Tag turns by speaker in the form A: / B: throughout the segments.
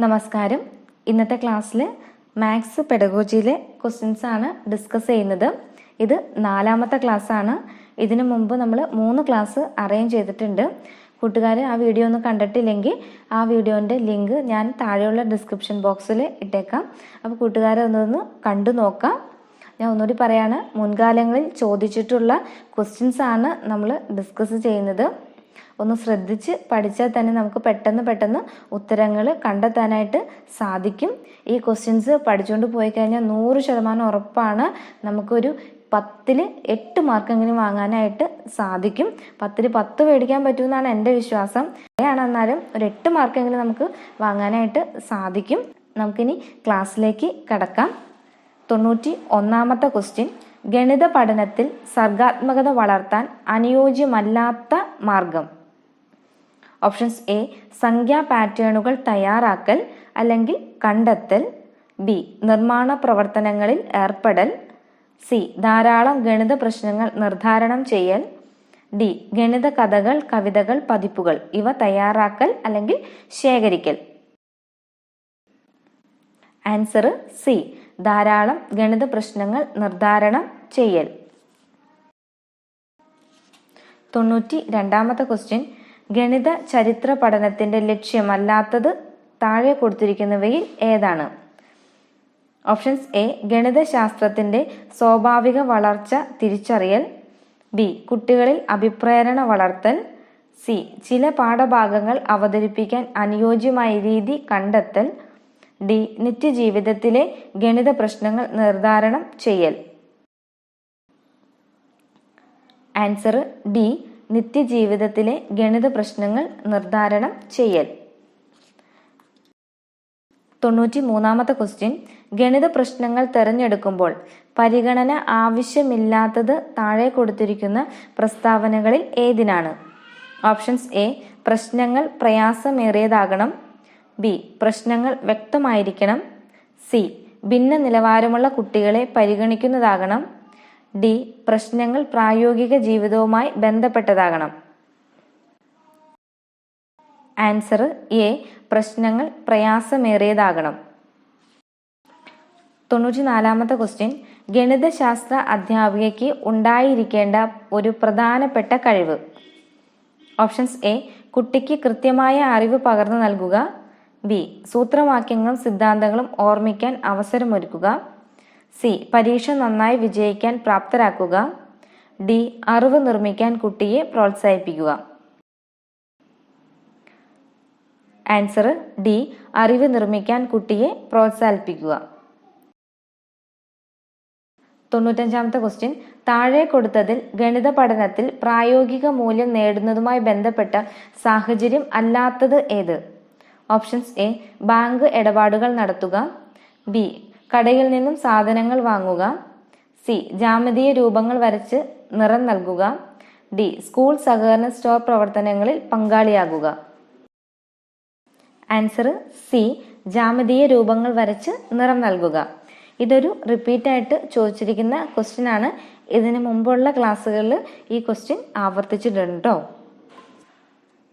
A: നമസ്കാരം. ഇന്നത്തെ ക്ലാസ്സിൽ മാത്സ് പെഡഗോജിയിലെ ക്വസ്റ്റ്യൻസ് ആണ് ഡിസ്കസ് ചെയ്യുന്നത്. ഇത് 4ാമത്തെ ക്ലാസ് ആണ്. ഇതിനു മുമ്പ് നമ്മൾ 3 ക്ലാസ് അറേഞ്ച് ചെയ്തിട്ടുണ്ട്. കൂട്ടുകാർ ആ വീഡിയോ ഒന്ന് കണ്ടിട്ടില്ലെങ്കിൽ ആ വീഡിയോൻ്റെ ലിങ്ക് ഞാൻ താഴെയുള്ള ഡിസ്ക്രിപ്ഷൻ ബോക്സിൽ ഇട്ടേക്കാം. അപ്പോൾ കൂട്ടുകാരെ ഒന്നൊന്ന് കണ്ടു നോക്കാം. ഞാൻ ഒന്നുകൂടി പറയാണ്, മുൻകാലങ്ങളിൽ ചോദിച്ചിട്ടുള്ള ക്വസ്റ്റ്യൻസ് ആണ് നമ്മൾ ഡിസ്കസ് ചെയ്യുന്നത്. ഒന്ന് ശ്രദ്ധിച്ച് പഠിച്ചാൽ തന്നെ നമുക്ക് പെട്ടെന്ന് ഉത്തരങ്ങൾ കണ്ടെത്താനായിട്ട് സാധിക്കും. ഈ ക്വസ്റ്റ്യൻസ് പഠിച്ചുകൊണ്ട് പോയി കഴിഞ്ഞാൽ 100% ഉറപ്പാണ് നമുക്കൊരു 10ൽ 8 മാർക്കെങ്കിലും വാങ്ങാനായിട്ട് സാധിക്കും. 10ൽ 10 മേടിക്കാൻ പറ്റുമെന്നാണ് എൻ്റെ വിശ്വാസം. എന്നാലും ഒരു 8 മാർക്കെങ്കിലും നമുക്ക് വാങ്ങാനായിട്ട് സാധിക്കും. നമുക്കിനി ക്ലാസ്സിലേക്ക് കടക്കാം. 91ാമത്തെ ക്വസ്റ്റ്യൻ, ഗണിത പഠനത്തിൽ സർഗാത്മകത വളർത്താൻ അനുയോജ്യമല്ലാത്ത മാർഗം. ഓപ്ഷൻസ് എ, സംഖ്യാ പാറ്റേണുകൾ തയ്യാറാക്കൽ അല്ലെങ്കിൽ കണ്ടെത്തൽ. ബി, നിർമ്മാണ പ്രവർത്തനങ്ങളിൽ ഏർപ്പെടൽ. സി, ധാരാളം ഗണിത പ്രശ്നങ്ങൾ നിർദ്ധാരണം ചെയ്യൽ. ഡി, ഗണിത കഥകൾ, കവിതകൾ, പതിപ്പുകൾ ഇവ തയ്യാറാക്കൽ അല്ലെങ്കിൽ ശേഖരിക്കൽ. ആൻസർ സി, ധാരാളം ഗണിത പ്രശ്നങ്ങൾ നിർദ്ധാരണം ചെയ്യൽ. 92ാമത്തെ ക്വസ്റ്റ്യൻ, ഗണിത ചരിത്ര പഠനത്തിന്റെ ലക്ഷ്യമല്ലാത്തത് താഴെ കൊടുത്തിരിക്കുന്നവയിൽ ഏതാണ്? ഓപ്ഷൻസ് എ, ഗണിതശാസ്ത്രത്തിന്റെ സ്വാഭാവിക വളർച്ച തിരിച്ചറിയൽ. ബി, കുട്ടികളിൽ അഭിപ്രേരണ വളർത്തൽ. സി, ചില പാഠഭാഗങ്ങൾ അവതരിപ്പിക്കാൻ അനുയോജ്യമായ രീതി കണ്ടെത്തൽ. ഡി, നിത്യജീവിതത്തിലെ ഗണിത പ്രശ്നങ്ങൾ നിർദ്ധാരണം ചെയ്യൽ. ആൻസർ ഡി, നിത്യജീവിതത്തിലെ ഗണിത പ്രശ്നങ്ങൾ നിർദ്ധാരണം ചെയ്യൽ. 93ാമത്തെ ക്വസ്റ്റ്യൻ, ഗണിത പ്രശ്നങ്ങൾ തിരഞ്ഞെടുക്കുമ്പോൾ പരിഗണന ആവശ്യമില്ലാത്തത് താഴെ കൊടുത്തിരിക്കുന്ന പ്രസ്താവനകളിൽ ഏതിനാണ്? ഓപ്ഷൻസ് എ, പ്രശ്നങ്ങൾ പ്രയാസമേറിയതാകണം. ബി, പ്രശ്നങ്ങൾ വ്യക്തമായിരിക്കണം. സി, ഭിന്ന നിലവാരമുള്ള കുട്ടികളെ പരിഗണിക്കുന്നതാകണം. ഡി, പ്രശ്നങ്ങൾ പ്രായോഗിക ജീവിതവുമായി ബന്ധപ്പെട്ടതാകണം. ആൻസർ എ, പ്രശ്നങ്ങൾ പ്രയാസമേറിയതാകണം. 94ാമത്തെ ക്വസ്റ്റ്യൻ, ഗണിതശാസ്ത്ര അധ്യാപികയ്ക്ക് ഉണ്ടായിരിക്കേണ്ട ഒരു പ്രധാനപ്പെട്ട കഴിവ്. ഓപ്ഷൻസ് എ, കുട്ടിക്ക് കൃത്യമായ അറിവ് പകർന്നു നൽകുക. ബി, സൂത്രവാക്യങ്ങളും സിദ്ധാന്തങ്ങളും ഓർമ്മിക്കാൻ അവസരമൊരുക്കുക. സി, പരീക്ഷ നന്നായി വിജയിക്കാൻ പ്രാപ്തരാക്കുക. ഡി, അറിവ് നിർമ്മിക്കാൻ കുട്ടിയെ പ്രോത്സാഹിപ്പിക്കുക. ആൻസർ ഡി, അറിവ് നിർമ്മിക്കാൻ കുട്ടിയെ പ്രോത്സാഹിപ്പിക്കുക. 95ാമത്തെ ക്വസ്റ്റ്യൻ, താഴെ കൊടുത്തതിൽ ഗണിത പഠനത്തിൽ പ്രായോഗിക മൂല്യം നേടുന്നതുമായി ബന്ധപ്പെട്ട സാഹചര്യം അല്ലാത്തത് ഏത്? ഓപ്ഷൻസ് എ, ബാങ്ക് ഇടപാടുകൾ നടത്തുക. ബി, കടയിൽ നിന്നും സാധനങ്ങൾ വാങ്ങുക. സി, ജാമിതീയ രൂപങ്ങൾ വരച്ച് നിറം നൽകുക. ഡി, സ്കൂൾ സഹകരണ സ്റ്റോർ പ്രവർത്തനങ്ങളിൽ പങ്കാളിയാകുക. ആൻസർ സി, ജാമിതീയ രൂപങ്ങൾ വരച്ച് നിറം നൽകുക. ഇതൊരു റിപ്പീറ്റായിട്ട് ചോദിച്ചിരിക്കുന്ന ക്വസ്റ്റ്യൻ ആണ്. ഇതിന് മുമ്പുള്ള ക്ലാസ്സുകളിൽ ഈ ക്വസ്റ്റ്യൻ ആവർത്തിച്ചിട്ടുണ്ടോ.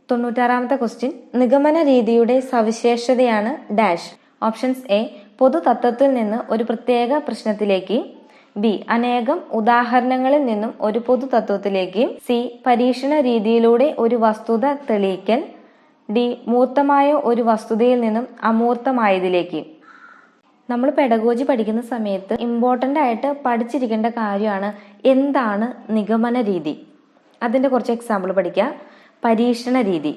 A: 96ാമത്തെ ക്വസ്റ്റ്യൻ, നിഗമന രീതിയുടെ സവിശേഷതയാണ് ഡാഷ്. ഓപ്ഷൻസ് എ, പൊതുതത്വത്തിൽ നിന്ന് ഒരു പ്രത്യേക പ്രശ്നത്തിലേക്ക്. ബി, അനേകം ഉദാഹരണങ്ങളിൽ നിന്നും ഒരു പൊതുതത്വത്തിലേക്ക്. സി, പരീക്ഷണ രീതിയിലൂടെ ഒരു വസ്തുത തെളിയിക്കൽ. ഡി, മൂർത്തമായ ഒരു വസ്തുതയിൽ നിന്നും അമൂർത്തമായതിലേക്ക്. നമ്മൾ പെഡഗോജി പഠിക്കുന്ന സമയത്ത് ഇമ്പോർട്ടൻ്റ് ആയിട്ട് പഠിച്ചിരിക്കേണ്ട കാര്യമാണ് എന്താണ് നിഗമന രീതി. അതിൻ്റെ കുറച്ച് എക്സാമ്പിൾ പഠിക്കുക. പരീക്ഷണ രീതി,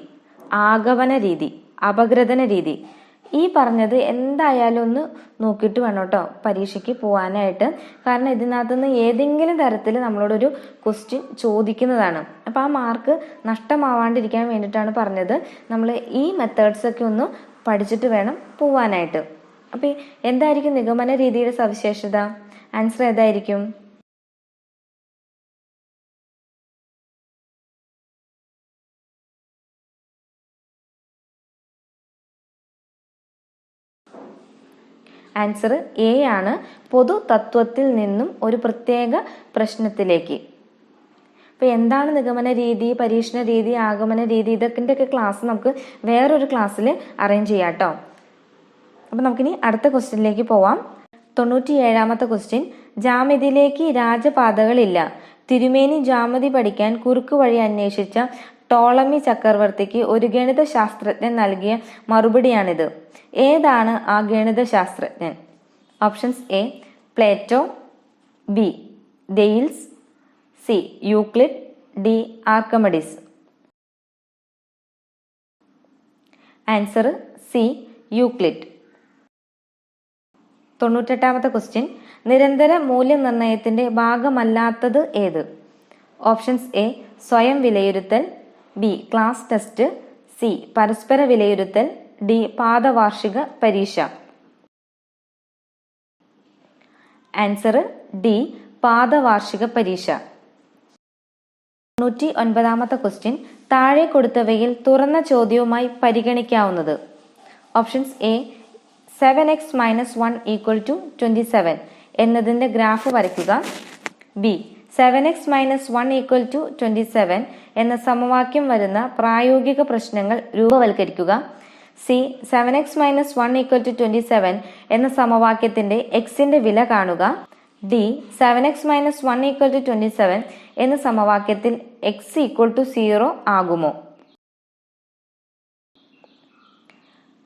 A: ആഗമന രീതി, അപഗ്രഥന രീതി. ഈ പറഞ്ഞത് എന്തായാലും ഒന്ന് നോക്കിയിട്ട് വേണം കേട്ടോ പരീക്ഷയ്ക്ക് പോകാനായിട്ട്. കാരണം ഇതിനകത്തുനിന്ന് ഏതെങ്കിലും തരത്തിൽ നമ്മളോടൊരു ക്വസ്റ്റ്യൻ ചോദിക്കുന്നതാണ്. അപ്പോൾ ആ മാർക്ക് നഷ്ടമാവാണ്ടിരിക്കാൻ വേണ്ടിയിട്ടാണ് പറഞ്ഞത് നമ്മൾ ഈ മെത്തേഡ്സൊക്കെ ഒന്ന് പഠിച്ചിട്ട് വേണം പോവാനായിട്ട്. അപ്പോൾ എന്തായിരിക്കും നിഗമന രീതിയുടെ സവിശേഷത? ആൻസർ ഏതായിരിക്കും? ആൻസർ എ ആണ്, പൊതു തത്വത്തിൽ നിന്നും ഒരു പ്രത്യേക പ്രശ്നത്തിലേക്ക്. അപ്പോൾ എന്താണ് നിഗമന രീതി, പരീക്ഷണ രീതി, ആഗമന രീതി, ഇതൊക്കെ ക്ലാസ് നമുക്ക് വേറൊരു ക്ലാസ്സിൽ അറേഞ്ച് ചെയ്യാം കേട്ടോ. അപ്പം നമുക്കിനി അടുത്ത ക്വസ്റ്റ്യനിലേക്ക് പോവാം. 97ാമത്തെ ക്വസ്റ്റ്യൻ, ജാമിതിയിലേക്ക് രാജപാതകളില്ല. തിരുമേനി ജാമിതി പഠിക്കാൻ കുറുക്കു വഴി അന്വേഷിച്ച ടോളമി ചക്രവർത്തിക്ക് ഒരു ഗണിത ശാസ്ത്രജ്ഞൻ നൽകിയ മറുപടിയാണിത്. ഏതാണ് ആ ഗണിത ശാസ്ത്രജ്ഞൻ? Options A Plato, B Thales, C Euclid, D Archimedes. Answer C Euclid. 98ാമത്തെ ക്വസ്റ്റ്യൻ, നിരന്തര മൂല്യനിർണ്ണയത്തിന്റെ ഭാഗമല്ലാത്തത് ഏത്? ഓപ്ഷൻസ് എ സ്വയം വിലയിരുത്തൽ, ബി ക്ലാസ് ടെസ്റ്റ്, സി പരസ്പര വിലയിരുത്തൽ, ഡി പാദവാർഷിക പരീക്ഷ. ആൻസർ ഡി പാദവാർഷിക പരീക്ഷ. 99ാമത്തെ ക്വസ്റ്റ്യൻ, താഴെ കൊടുത്തവയിൽ തുറന്ന ചോദ്യവുമായി പരിഗണിക്കാവുന്നത്? ഓപ്ഷൻസ് എ 7x - 1 = 27 എന്നതിന്റെ ഗ്രാഫ് വരയ്ക്കുക, ബി 7x - 1 = 27 എന്ന സമവാക്യം വരുന്ന പ്രായോഗിക പ്രശ്നങ്ങൾ രൂപവൽക്കരിക്കുക, സി 7x - 1 = 27 എന്ന സമവാക്യത്തിന്റെ എക്സിന്റെ വില കാണുക, ഡി 7x - 1 = 27 എന്ന സമവാക്യത്തിൽ x = 0 ആകുമോ?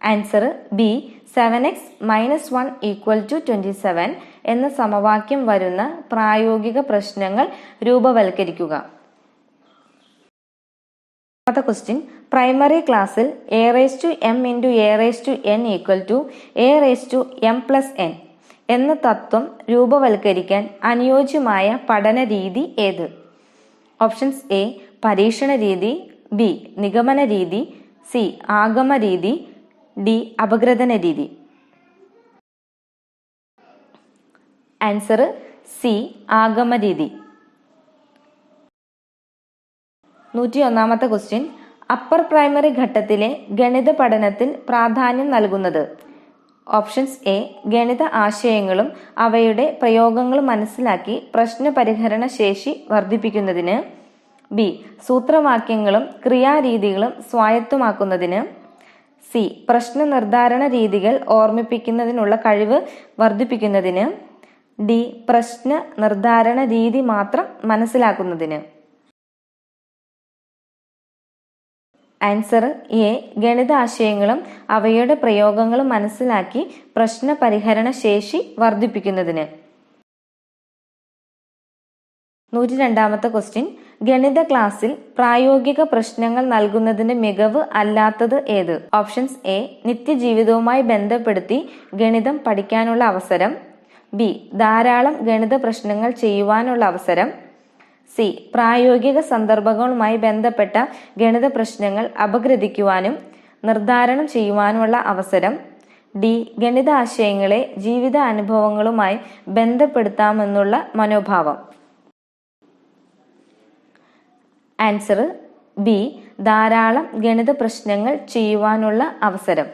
A: ആൻസർ ബി 7x - 1 = 27 എന്ന സമവാക്യം വരുന്ന പ്രായോഗിക പ്രശ്നങ്ങൾ രൂപവൽക്കരിക്കുക. ക്വസ്റ്റ്യൻ, പ്രൈമറി ക്ലാസ്സിൽ a(m × a(n) = a(m+n) എന്ന തത്വം രൂപവൽക്കരിക്കാൻ അനുയോജ്യമായ പഠന രീതി ഏത്? ഓപ്ഷൻസ് എ പരീക്ഷണ രീതി, ബി നിഗമന രീതി, സി ആഗമ രീതി, ഡി അപഗ്രഥന രീതി. ആൻസർ സി ആഗമ രീതി. 101ാമത്തെ ക്വസ്റ്റ്യൻ, അപ്പർ പ്രൈമറി ഘട്ടത്തിലെ ഗണിത പഠനത്തിൽ പ്രാധാന്യം നൽകുന്നത്? ഓപ്ഷൻസ് എ ഗണിത ആശയങ്ങളും അവയുടെ പ്രയോഗങ്ങളും മനസ്സിലാക്കി പ്രശ്നപരിഹരണ ശേഷി വർദ്ധിപ്പിക്കുന്നതിന്, ബി സൂത്രവാക്യങ്ങളും ക്രിയാരീതികളും സ്വായത്തമാക്കുന്നതിന്, സി പ്രശ്ന നിർദ്ധാരണ രീതികൾ ഓർമ്മിപ്പിക്കുന്നതിനുള്ള കഴിവ് വർദ്ധിപ്പിക്കുന്നതിന്, ഡി പ്രശ്ന നിർദ്ധാരണ രീതി മാത്രം മനസ്സിലാക്കുന്നതിന്. ആൻസർ എ ഗണിത ആശയങ്ങളും അവയുടെ പ്രയോഗങ്ങളും മനസ്സിലാക്കി പ്രശ്ന പരിഹരണ ശേഷി വർദ്ധിപ്പിക്കുന്നതിന്. 102ാമത്തെ ക്വസ്റ്റ്യൻ, ഗണിത ക്ലാസ്സിൽ പ്രായോഗിക പ്രശ്നങ്ങൾ നൽകുന്നതിന്റെ മികവ് അല്ലാത്തത് ഏത്? ഓപ്ഷൻസ് എ നിത്യജീവിതവുമായി ബന്ധപ്പെടുത്തി ഗണിതം പഠിക്കാനുള്ള അവസരം, ബി ധാരാളം ഗണിത പ്രശ്നങ്ങൾ ചെയ്യുവാനുള്ള അവസരം, സി പ്രായോഗിക സന്ദർഭങ്ങളുമായി ബന്ധപ്പെട്ട ഗണിത പ്രശ്നങ്ങൾ അപഗ്രഥിക്കുവാനും നിർദ്ധാരണം ചെയ്യുവാനുമുള്ള അവസരം, ഡി ഗണിത ആശയങ്ങളെ ജീവിത അനുഭവങ്ങളുമായി ബന്ധപ്പെടുത്താമെന്നുള്ള മനോഭാവം. ആൻസർ ബി ധാരാളം ഗണിത പ്രശ്നങ്ങൾ ചെയ്യുവാനുള്ള അവസരം.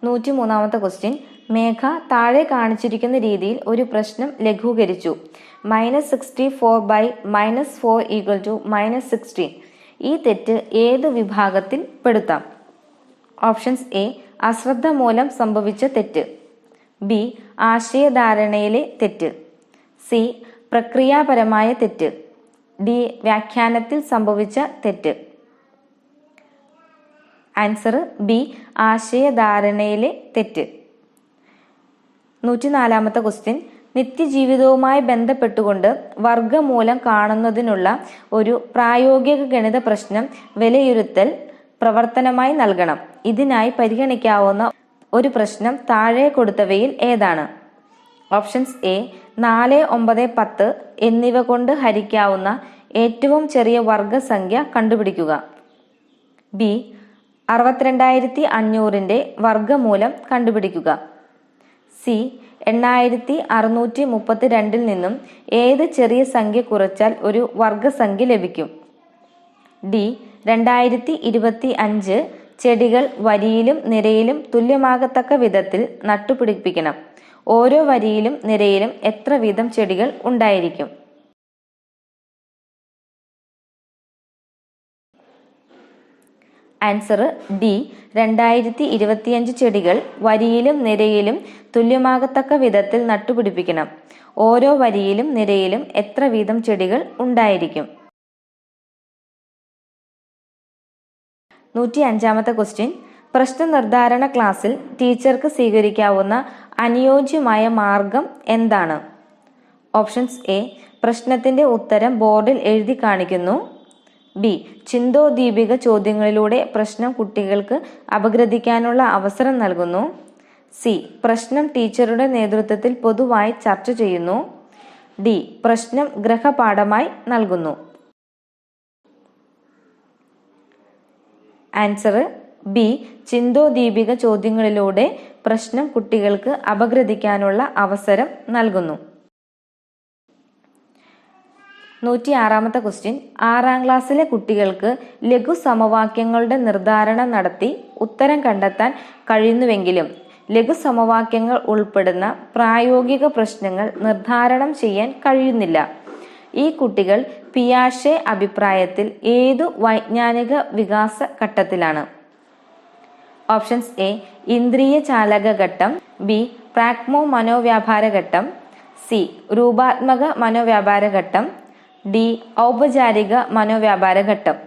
A: 103ാമത്തെ ക്വസ്റ്റ്യൻ, മേഘ താഴെ കാണിച്ചിരിക്കുന്ന രീതിയിൽ ഒരു പ്രശ്നം ലഘൂകരിച്ചു. -64/-4 = -16. ഈ തെറ്റ് ഏത് വിഭാഗത്തിൽ പെടുത്താം? ഓപ്ഷൻസ് എ അശ്രദ്ധ മൂലം സംഭവിച്ച തെറ്റ്, ബി ആശയധാരണയിലെ തെറ്റ്, സി പ്രക്രിയാപരമായ തെറ്റ്, ഡി വ്യാഖ്യാനത്തിൽ സംഭവിച്ച തെറ്റ്. ആൻസർ ബി ആശയധാരണയിലെ തെറ്റ്. 104ാമത്തെ ക്വസ്റ്റ്യൻ, നിത്യജീവിതവുമായി ബന്ധപ്പെട്ടുകൊണ്ട് വർഗമൂലം കാണുന്നതിനുള്ള ഒരു പ്രായോഗിക ഗണിത പ്രശ്നം വിലയിരുത്തൽ പ്രവർത്തനമായി നൽകണം. ഇതിനായി പരിഗണിക്കാവുന്ന ഒരു പ്രശ്നം താഴെ കൊടുത്തവയിൽ ഏതാണ്? ഓപ്ഷൻസ് എ 4, 9, 10 എന്നിവ കൊണ്ട് ഹരിക്കാവുന്ന ഏറ്റവും ചെറിയ വർഗസംഖ്യ കണ്ടുപിടിക്കുക, ബി 62,500ന്റെ വർഗമൂലം കണ്ടുപിടിക്കുക, സി 8632 നിന്നും ഏത് ചെറിയ സംഖ്യ കുറച്ചാൽ ഒരു വർഗസംഖ്യ ലഭിക്കും, ഡി 2025 ചെടികൾ വരിയിലും നിരയിലും തുല്യമാകത്തക്ക വിധത്തിൽ നട്ടുപിടിപ്പിക്കണം. ഓരോ വരിയിലും നിരയിലും എത്ര വീതം ചെടികൾ ഉണ്ടായിരിക്കും? ആൻസർ ഡി 2025 ചെടികൾ വരിയിലും നിരയിലും തുല്യമാകത്തക്ക വിധത്തിൽ നട്ടുപിടിപ്പിക്കണം. ഓരോ വരിയിലും നിരയിലും എത്ര വീതം ചെടികൾ ഉണ്ടായിരിക്കും? 105ാമത്തെ ക്വസ്റ്റ്യൻ. പ്രശ്ന നിർദ്ധാരണ ക്ലാസ്സിൽ ടീച്ചർക്ക് സ്വീകരിക്കാവുന്ന അനുയോജ്യമായ മാർഗം എന്താണ്? Options A. പ്രശ്നത്തിന്റെ ഉത്തരം ബോർഡിൽ എഴുതി കാണിക്കുന്നു. ബി. ചിന്തോദ്ദീപിക ചോദ്യങ്ങളിലൂടെ പ്രശ്നം കുട്ടികൾക്ക് അപഗ്രഥിക്കാനുള്ള അവസരം നൽകുന്നു. സി. പ്രശ്നം ടീച്ചറുടെ നേതൃത്വത്തിൽ പൊതുവായി ചർച്ച ചെയ്യുന്നു. ഡി. പ്രശ്നം ഗൃഹപാഠമായി നൽകുന്നു. Answer B. ചിന്തോദ്ദീപിക ചോദ്യങ്ങളിലൂടെ പ്രശ്നം കുട്ടികൾക്ക് അപഗ്രഥിക്കാനുള്ള അവസരം നൽകുന്നു. 106ാമത്തെ ക്വസ്റ്റ്യൻ. 6ാം ക്ലാസ്സിലെ കുട്ടികൾക്ക് ലഘു സമവാക്യങ്ങളുടെ നിർദ്ധാരണം നടത്തി ഉത്തരം കണ്ടെത്താൻ കഴിയുന്നുവെങ്കിലും ലഘു സമവാക്യങ്ങൾ ഉൾപ്പെടുന്ന പ്രായോഗിക പ്രശ്നങ്ങൾ നിർദ്ധാരണം ചെയ്യാൻ കഴിയുന്നില്ല. ഈ കുട്ടികൾ പിയാഷെ അഭിപ്രായത്തിൽ ഏതു വൈജ്ഞാനിക വികാസ ഘട്ടത്തിലാണ്? Options A. ഇന്ദ്രിയ ചാലക ഘട്ടം. ബി. പ്രാഗ്മോ മനോവ്യാപാര ഘട്ടം. സി. രൂപാത്മക മനോവ്യാപാര ഘട്ടം. ഡി. ഔപചാരിക മനോവ്യാപാര ഘട്ടം.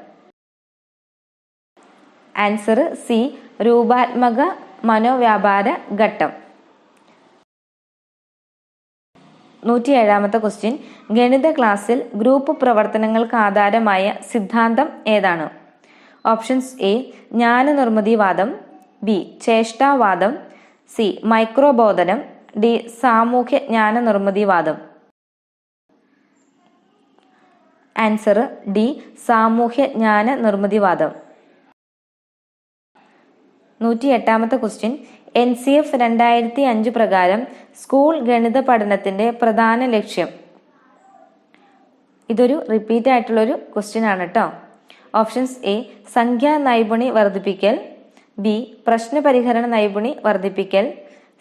A: Answer C. രൂപാത്മക മനോവ്യാപാര ഘട്ടം. 107ാമത്തെ ക്വസ്റ്റ്യൻ. ഗണിത ക്ലാസ്സിൽ ഗ്രൂപ്പ് പ്രവർത്തനങ്ങൾക്ക് ആധാരമായ സിദ്ധാന്തം ഏതാണ്? Options A. ജ്ഞാനനിർമ്മിതിവാദം. ബി. ചേഷ്ടാവാദം. സി. മൈക്രോബോധനം. ഡി. സാമൂഹ്യ ജ്ഞാനനിർമ്മിതിവാദം. Answer D. സാമൂഹ്യ ജ്ഞാനനിർമ്മിതിവാദം. 108ാമത്തെ ക്വസ്റ്റ്യൻ. NCF 2005 പ്രകാരം സ്കൂൾ ഗണിത പഠനത്തിന്റെ പ്രധാന ലക്ഷ്യം? ഇതൊരു റിപ്പീറ്റ് ആയിട്ടുള്ളൊരു ക്വസ്റ്റ്യൻ ആണ് കേട്ടോ. Options A. സംഖ്യാ നൈപുണി വർദ്ധിപ്പിക്കൽ. ബി. പ്രശ്നപരിഹരണ നൈപുണി വർദ്ധിപ്പിക്കൽ.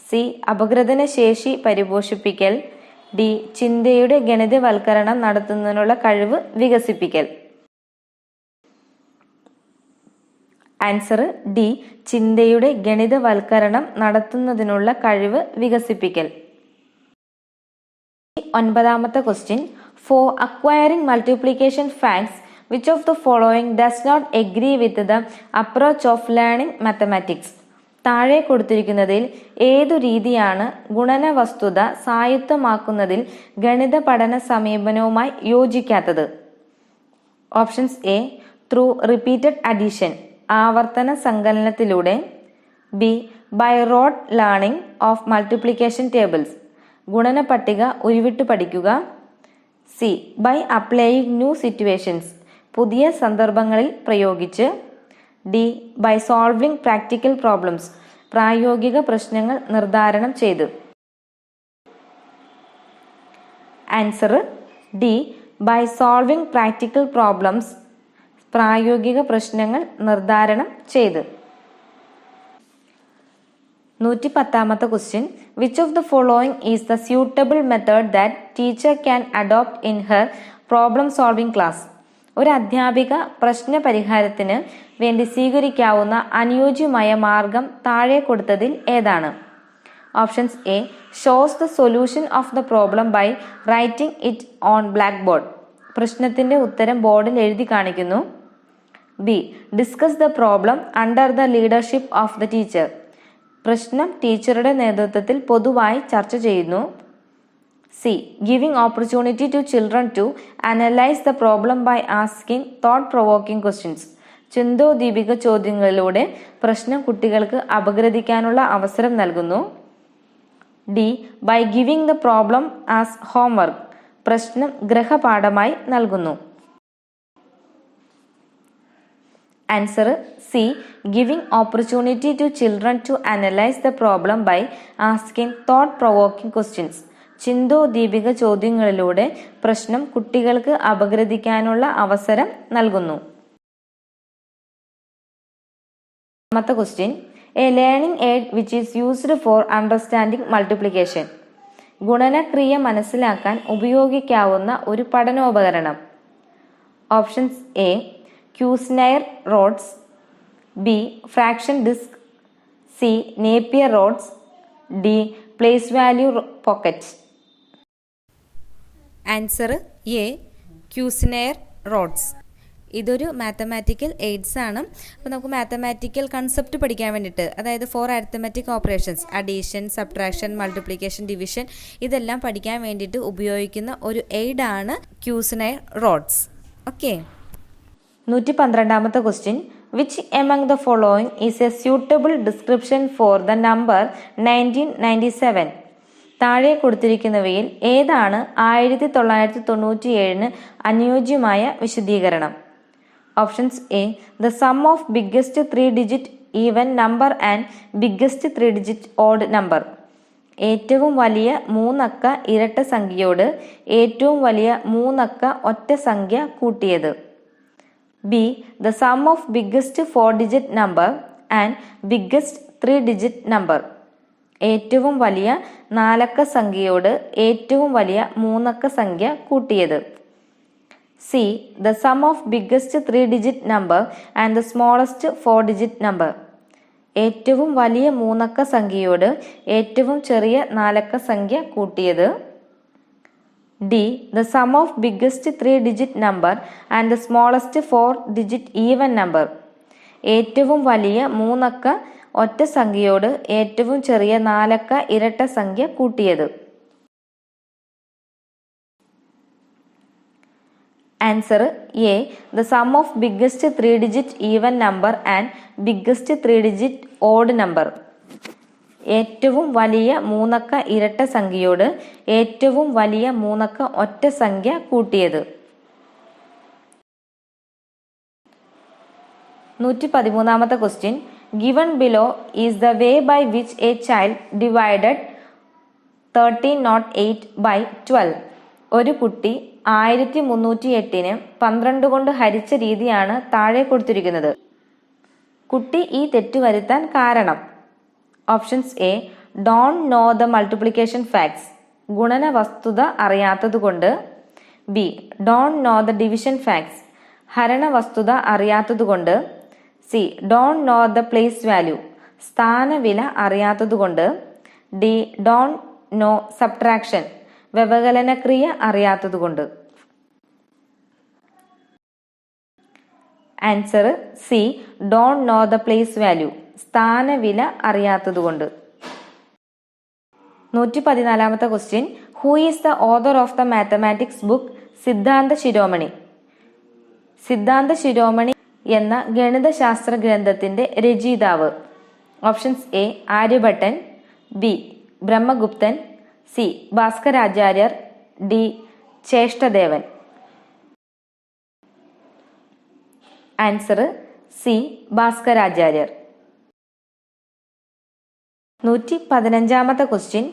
A: സി. അപഗ്രഥന ശേഷി പരിപോഷിപ്പിക്കൽ. ഡി. ചിന്തയുടെ ഗണിതവൽക്കരണം നടത്തുന്നതിനുള്ള കഴിവ് വികസിപ്പിക്കൽ. Answer D. ചിന്തയുടെ ഗണിതവൽക്കരണം നടത്തുന്നതിനുള്ള കഴിവ് വികസിപ്പിക്കൽ. 9ാമത്തെ question. For acquiring multiplication facts which of the following does not agree with the approach of learning mathematics? താഴെ കൊടുത്തിരിക്കുന്നതിൽ ഏതു രീതിയാണ് ഗുണന വസ്തുത സായുക്തമാക്കുന്നതിൽ ഗണിത പഠന സമീപനവുമായി യോജിക്കാത്തത്? Options A. Through repeated addition, ആവർത്തന സങ്കലനത്തിലൂടെ. B. By rote learning of multiplication tables, ഗുണന പട്ടിക ഉരുവിട്ട് പഠിക്കുക. C. By applying new situations, പുതിയ സന്ദർഭങ്ങളിൽ പ്രയോഗിച്ച്. D. By solving practical problems, പ്രായോഗിക പ്രശ്നങ്ങൾ നിർദ്ധാരണം ചെയ്ത്. Answer D. By solving practical problems, പ്രായോഗിക പ്രശ്നങ്ങൾ നിർദ്ധാരണം ചെയ്ത്. 110ാമത്തെ question. Which of the following is the suitable method that teacher can adopt in her problem solving class? ഒരു അധ്യാപിക പ്രശ്ന പരിഹാരത്തിന് വേണ്ടി സ്വീകരിക്കാവുന്ന അനുയോജ്യമായ മാർഗം താഴെ കൊടുത്തതിൽ ഏതാണ്? Options A. Shows the solution of the problem by writing it on black board, പ്രശ്നത്തിന്റെ ഉത്തരം ബോർഡിൽ എഴുതി കാണിക്കുന്നു. B. Discuss the problem under the leadership of the teacher, പ്രശ്നം ടീച്ചറുടെ നേതൃത്വത്തിൽ പൊതുവായി ചർച്ച ചെയ്യുന്നു. C. Giving opportunity to children to analyse the problem by asking thought provoking questions, ചിന്തോദ്ദീപിക ചോദ്യങ്ങളിലൂടെ പ്രശ്നം കുട്ടികൾക്ക് അപഗ്രഥിക്കാനുള്ള അവസരം നൽകുന്നു. D. By giving the problem as homework, പ്രശ്നം ഗൃഹപാഠമായി നൽകുന്നു. Answer C. Giving opportunity to children to analyse the problem by asking thought provoking questions, ചിന്തോദ്ദീപിക ചോദ്യങ്ങളിലൂടെ പ്രശ്നം കുട്ടികൾക്ക് അപഗ്രഥിക്കാനുള്ള അവസരം നൽകുന്നു. രണ്ടാമത്തെ question. A learning aid which is used for understanding multiplication, ഗുണനക്രിയ മനസ്സിലാക്കാൻ ഉപയോഗിക്കാവുന്ന ഒരു പഠനോപകരണം. Options A. Cuisenaire rods. B fraction disc, C Napier rods, D place value pocket. Answer A Cuisenaire rods. ഇതൊരു മാത്തമാറ്റിക്കൽ എയ്ഡ്സ് ആണ്. അപ്പോൾ നമുക്ക് മാത്തമാറ്റിക്കൽ കൺസെപ്റ്റ് പഠിക്കാൻ വേണ്ടിയിട്ട്, അതായത് for arithmetic operations, addition, subtraction, multiplication, division, ഇതെല്ലാം പഠിക്കാൻ വേണ്ടിയിട്ട് ഉപയോഗിക്കുന്ന ഒരു എയ്ഡാണ് ക്യൂസിനെയർ റോഡ്സ്. ഓക്കെ. 112ാമത്തെ question. Which among the following is a suitable description for the number 1997? താഴെ കൊടുത്തിരിക്കുന്നവയിൽ ഏതാണ് 1997 അനുയോജ്യമായ വിശദീകരണം? Options A the sum of biggest three digit even number and biggest three digit odd number. ഏറ്റവും വലിയ 3 അക്ക ഇരട്ട സംഖ്യയോട് ഏറ്റവും വലിയ 3 അക്ക ഒറ്റ സംഖ്യ കൂട്ടിയത്. B the sum of biggest four digit number and biggest three digit number. ഏറ്റവും വലിയ 4 അക്ക സംഖ്യയോട് ഏറ്റവും വലിയ 3 അക്ക സംഖ്യ കൂട്ടിയത്. C the sum of biggest three digit number and the smallest four digit number. ഏറ്റവും വലിയ 3 അക്ക സംഖ്യയോട് ഏറ്റവും ചെറിയ 4 അക്ക സംഖ്യ കൂട്ടിയത്. D the sum of biggest three digit number and the smallest four digit even number. ഏറ്റവും വലിയ 3 അക്ക ഒറ്റ സംഖ്യയോട് ഏറ്റവും ചെറിയ 4 അക്ക ഇരട്ട സംഖ്യ കൂട്ടിയത്. Answer A the sum of biggest three digit even number and biggest three digit odd number. ഏറ്റവും വലിയ 3 അക്ക ഇരട്ട സംഖ്യയോട് ഏറ്റവും വലിയ 3 അക്ക ഒറ്റ സംഖ്യ കൂട്ടിയത്. 113ാമത്തെ question. Given below is the way by which a child divided 1308 by 12. ഒരു കുട്ടി 1308 12 കൊണ്ട് ഹരിച്ച രീതിയാണ് താഴെ കൊടുത്തിരിക്കുന്നത്. കുട്ടി ഈ തെറ്റ് വരുത്താൻ കാരണം? Options A don't know the multiplication facts, ഗുണന വസ്തുത അറിയാത്തതുകൊണ്ട്. B don't know the division facts, ഹരണ വസ്തുത അറിയാത്തതുകൊണ്ട്. C don't know the place value, സ്ഥാനവില അറിയാത്തതുകൊണ്ട്. ഡി ഡോണ്ട് നോ സബ്ട്രാക്ഷൻ, വ്യവകലനക്രിയ അറിയാത്തതുകൊണ്ട്. Answer C don't know the place value, സ്ഥാനവില അറിയാത്തതുകൊണ്ട്. 114ാമത്തെ question. Who is the author of the mathematics book Siddhanta Shiromani? Siddhanta Shiromani എന്ന ഗണിതശാസ്ത്ര ഗ്രന്ഥത്തിന്റെ രചയിതാവ്. ഓപ്ഷൻസ് എ ആര്യഭട്ടൻ, ബി ബ്രഹ്മഗുപ്തൻ, സി ഭാസ്കരാചാര്യർ, ഡി ചേഷ്ടദേവൻ. ആൻസർ സി ഭാസ്കരാചാര്യർ. 115ാമത്തെ question.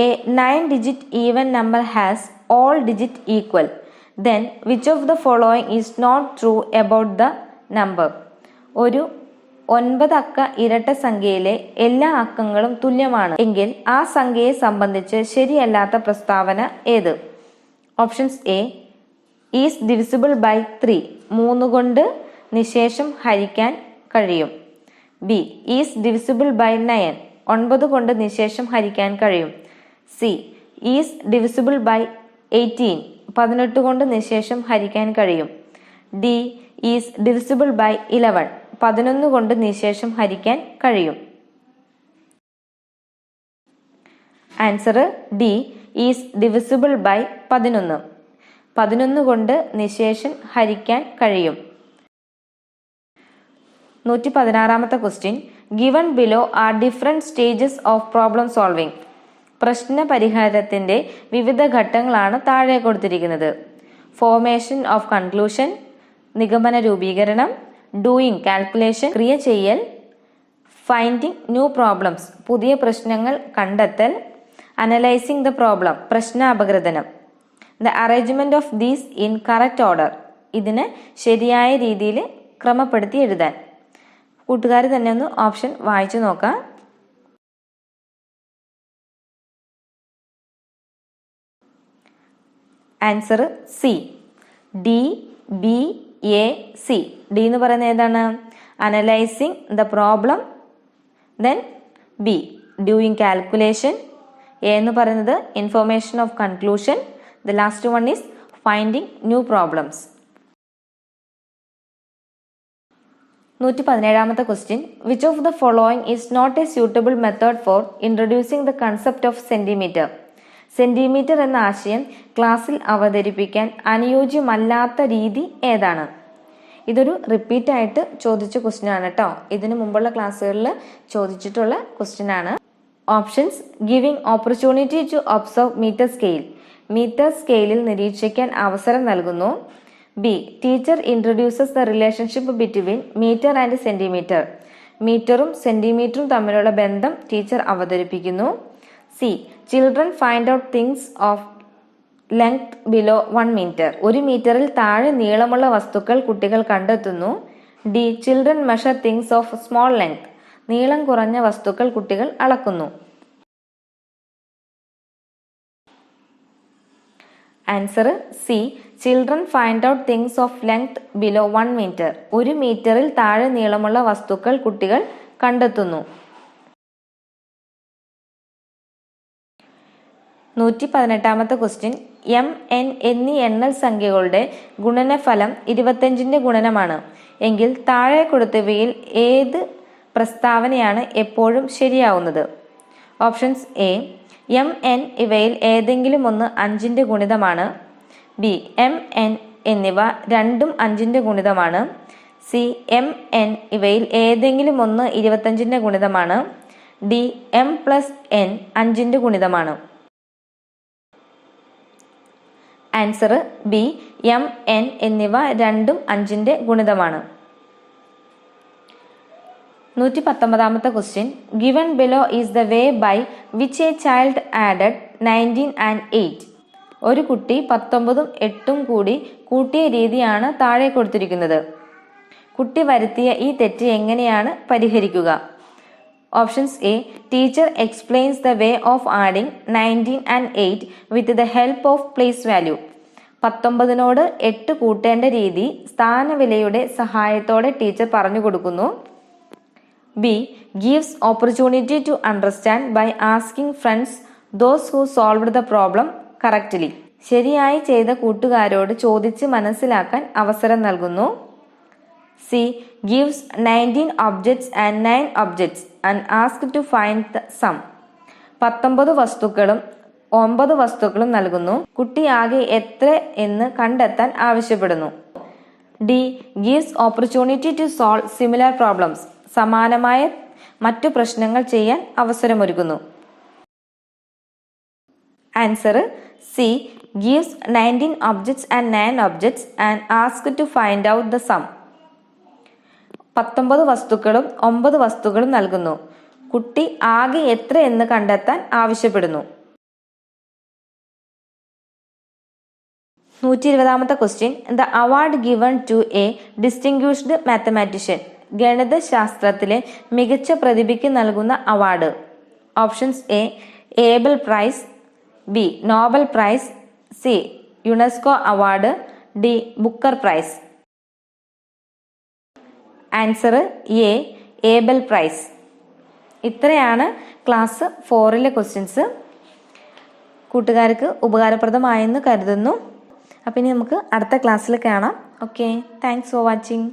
A: A nine digit even number has all digit equal, then which of the following is not true about the number? ഒരു 9 അക്ക ഇരട്ട സംഖ്യയിലെ എല്ലാ അക്കങ്ങളും തുല്യമാണ് എങ്കിൽ ആ സംഖ്യയെ സംബന്ധിച്ച് ശരിയല്ലാത്ത പ്രസ്താവന ഏത്? Options A is divisible by 3, 3 കൊണ്ട് നിശേഷം ഹരിക്കാൻ കഴിയും. ബി ഈസ് ഡിവിസിബിൾ ബൈ 9, 9 കൊണ്ട് നിശേഷം ഹരിക്കാൻ കഴിയും. സി ഈസ് ഡിവിസിബിൾ ബൈ 18, 18 കൊണ്ട് നിശേഷം ഹരിക്കാൻ കഴിയും. ഡി ഈസ് ഡിവിസിബിൾ ബൈ 11, 11 കൊണ്ട് നിശേഷം ഹരിക്കാൻ കഴിയും. Answer D is divisible by 11, 11 കൊണ്ട് നിശേഷം ഹരിക്കാൻ കഴിയും. 116ാമത്തെ question. Given below are different stages of problem solving. പ്രശ്ന പരിഹാരത്തിന്റെ വിവിധ ഘട്ടങ്ങളാണ് താഴെ കൊടുത്തിരിക്കുന്നത്. ഫോർമേഷൻ ഓഫ് കൺക്ലൂഷൻ, നിഗമന രൂപീകരണം, ഡൂയിങ് കാൽക്കുലേഷൻ ക്രിയ ചെയ്യൽ, ഫൈൻഡിങ് ന്യൂ പ്രോബ്ലംസ് പുതിയ പ്രശ്നങ്ങൾ കണ്ടെത്തൽ, അനലൈസിംഗ് ദ പ്രോബ്ലം പ്രശ്ന അപഗ്രഥനം. The arrangement of these in correct order ഇതിന് ശരിയായ രീതിയിൽ ക്രമപ്പെടുത്തി എഴുതാൻ. കൂട്ടുകാർ തന്നെ ഒന്ന് ഓപ്ഷൻ വായിച്ചു നോക്കാം. Answer C D, B, A, C. D എന്ന് പറയുന്നത് ഏതാണ്? Analysing the problem. Then B, doing calculation. A എന്ന് പറയുന്നത് information of conclusion. The last one is finding new problems. 117ാമത്തെ question. Which of the following is not a suitable method for introducing the concept of centimetre? Centimetre എന്ന ആശയം ക്ലാസ്സിൽ അവതരിപ്പിക്കാൻ അനുയോജ്യമല്ലാത്ത രീതി ഏതാണ്? ഇതൊരു റിപ്പീറ്റ് ആയിട്ട് ചോദിച്ച ക്വസ്റ്റ്യൻ ആണ് കേട്ടോ. ഇതിനു മുമ്പുള്ള ക്ലാസ്സുകളിൽ ചോദിച്ചിട്ടുള്ള ക്വസ്റ്റ്യൻ ആണ്. Options: giving opportunity to observe metre scale. Metre സ്കെയിലിൽ നിരീക്ഷിക്കാൻ അവസരം നൽകുന്നു. B, teacher introduces the relationship between metre and centimetre. മീറ്ററും സെന്റിമീറ്ററും തമ്മിലുള്ള ബന്ധം ടീച്ചർ അവതരിപ്പിക്കുന്നു. C, children find out things of length below 1 metre. 1 മീറ്ററിൽ താഴെ നീളമുള്ള വസ്തുക്കൾ കുട്ടികൾ കണ്ടെത്തുന്നു. D, children measure things of small length. നീളം കുറഞ്ഞ വസ്തുക്കൾ കുട്ടികൾ അളക്കുന്നു. Answer C, children find out things of length below 1 metre. 1 മീറ്ററിൽ താഴെ നീളമുള്ള വസ്തുക്കൾ കുട്ടികൾ കണ്ടെത്തുന്നു. 118ാമത്തെ ക്വസ്റ്റ്യൻ. എം, എൻ എന്നീ എണ്ണൽ സംഖ്യകളുടെ ഗുണനഫലം 25ന്റെ ഗുണനമാണ് എങ്കിൽ താഴെ കൊടുത്തവയിൽ ഏത് പ്രസ്താവനയാണ് എപ്പോഴും ശരിയാവുന്നത്? ഓപ്ഷൻസ്: എ, എം, എൻ ഇവയിൽ ഏതെങ്കിലും ഒന്ന് 5ന്റെ ഗുണിതമാണ്. ബി, എം, എൻ എന്നിവ രണ്ടും 5ന്റെ ഗുണിതമാണ്. സി, എം, എൻ ഇവയിൽ ഏതെങ്കിലും ഒന്ന് 25ന്റെ ഗുണിതമാണ്. ഡി, എം പ്ലസ് എൻ 5ന്റെ ഗുണിതമാണ്. ആൻസർ ബി, എം, എൻ എന്നിവ രണ്ടും 5ന്റെ ഗുണിതമാണ്. 119ാമത്തെ question. Given below is the way by which a child added 19 and 8. ഒരു കുട്ടി 19ഉം 8ഉം കൂടി കൂട്ടിയ രീതിയാണ് താഴെ കൊടുത്തിരിക്കുന്നത്. കുട്ടി വരുത്തിയ ഈ തെറ്റ് എങ്ങനെയാണ് പരിഹരിക്കുക? Options: A, teacher explains the way of adding 19 and 8 with the help of place value. 19നോട് 8 കൂട്ടേണ്ട രീതി സ്ഥാനവിലയുടെ സഹായത്തോടെ ടീച്ചർ പറഞ്ഞു കൊടുക്കുന്നു. B, gives opportunity to understand by asking friends those who solved the problem correctly. ശരിയായി ചെയ്ത കൂട്ടുകാരോട് ചോദിച്ച് മനസ്സിലാക്കാൻ അവസരം നൽകുന്നു. C, gives 19 objects and 9 objects and asked to find the sum. 19 വസ്തുക്കളും 9 വസ്തുക്കളും നൽകുന്നു. കുട്ടി ആകെ എത്ര എന്ന് കണ്ടെത്താൻ ആവശ്യപ്പെടുന്നു. D, gives opportunity to solve similar problems. സമാനമായ മറ്റു പ്രശ്നങ്ങൾ ചെയ്യാൻ അവസരമൊരുക്കുന്നു. Answer C, gives 19 objects and 9 objects and asked to find out the sum. 19 വസ്തുക്കളും 9 വസ്തുക്കളും നൽകുന്നു. കുട്ടി ആകെ എത്ര എന്ന് കണ്ടെത്താൻ ആവശ്യപ്പെടുന്നു. 120ാമത്തെ question. The award given to a distinguished mathematician. ഗണിതശാസ്ത്രത്തിലെ മികച്ച പ്രതിഭയ്ക്ക് നൽകുന്ന award. Options: A, Abel prize. B, Nobel prize. C, UNESCO award. D, Booker prize. Answer A, Abel prize. ഇത്രയാണ് ക്ലാസ് 4ലെ ക്വസ്റ്റ്യൻസ്. കൂട്ടുകാർക്ക് ഉപകാരപ്രദമായെന്ന് കരുതുന്നു. അപ്പം ഇനി നമുക്ക് അടുത്ത ക്ലാസ്സിൽ കാണാം. Okay, thanks for watching.